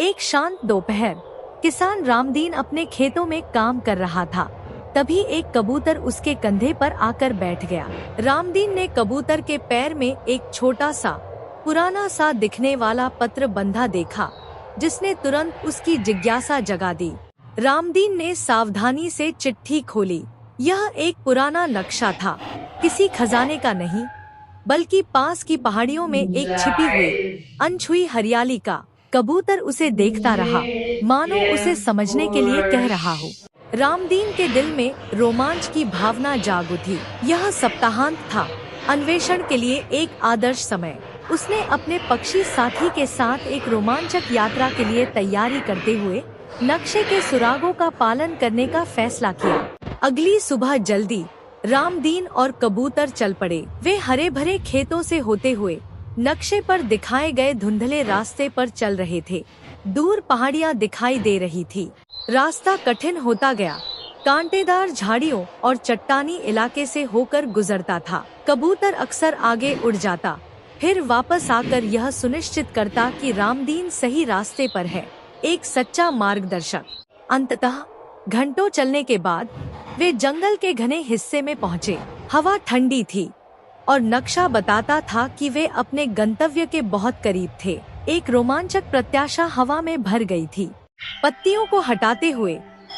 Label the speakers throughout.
Speaker 1: एक शांत दोपहर किसान रामदीन अपने खेतों में काम कर रहा था। तभी एक कबूतर उसके कंधे पर आकर बैठ गया। रामदीन ने कबूतर के पैर में एक छोटा सा पुराना सा दिखने वाला पत्र बंधा देखा, जिसने तुरंत उसकी जिज्ञासा जगा दी। रामदीन ने सावधानी से चिट्ठी खोली। यह एक पुराना नक्शा था, किसी खजाने का नहीं, बल्कि पास की पहाड़ियों में एक छिपी हुई अनछुई हरियाली का। कबूतर उसे देखता रहा, मानो उसे समझने के लिए कह रहा हो। रामदीन के दिल में रोमांच की भावना जाग उठी। यह सप्ताहांत था, अन्वेषण के लिए एक आदर्श समय। उसने अपने पक्षी साथी के साथ एक रोमांचक यात्रा के लिए तैयारी करते हुए नक्शे के सुरागों का पालन करने का फैसला किया। अगली सुबह जल्दी रामदीन और कबूतर चल पड़े। वे हरे भरे खेतों से होते हुए नक्शे पर दिखाए गए धुंधले रास्ते पर चल रहे थे। दूर पहाड़ियां दिखाई दे रही थी। रास्ता कठिन होता गया, कांटेदार झाड़ियों और चट्टानी इलाके से होकर गुजरता था। कबूतर अक्सर आगे उड़ जाता, फिर वापस आकर यह सुनिश्चित करता कि रामदीन सही रास्ते पर है, एक सच्चा मार्गदर्शक। अंततः घंटों चलने के बाद वे जंगल के घने हिस्से में पहुँचे। हवा ठंडी थी और नक्शा बताता था कि वे अपने गंतव्य के बहुत करीब थे। एक रोमांचक प्रत्याशा हवा में भर गई थी। पत्तियों को हटाते हुए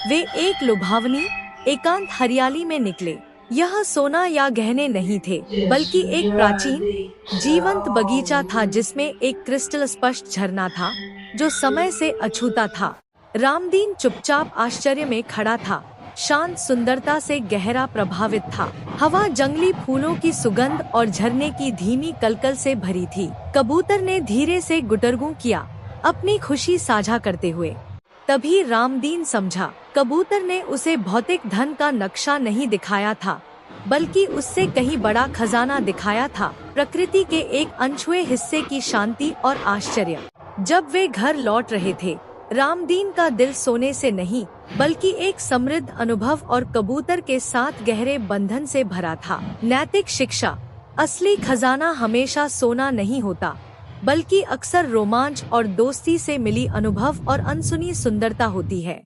Speaker 1: वे एक लुभावनी एकांत हरियाली में निकले। यह सोना या गहने नहीं थे, बल्कि एक प्राचीन जीवंत बगीचा था, जिसमें एक क्रिस्टल स्पष्ट झरना था जो समय से अछूता था। रामदीन चुपचाप आश्चर्य में खड़ा था, शांत सुंदरता से गहरा प्रभावित था। हवा जंगली फूलों की सुगंध और झरने की धीमी कलकल से भरी थी। कबूतर ने धीरे से गुटरगू किया, अपनी खुशी साझा करते हुए। तभी रामदीन समझा, कबूतर ने उसे भौतिक धन का नक्शा नहीं दिखाया था, बल्कि उससे कहीं बड़ा खजाना दिखाया था, प्रकृति के एक अनछुए हिस्से की शांति और आश्चर्य। जब वे घर लौट रहे थे, रामदीन का दिल सोने से नहीं, बल्कि एक समृद्ध अनुभव और कबूतर के साथ गहरे बंधन से भरा था। नैतिक शिक्षा: असली खजाना हमेशा सोना नहीं होता, बल्कि अक्सर रोमांच और दोस्ती से मिली अनुभव और अनसुनी सुंदरता होती है।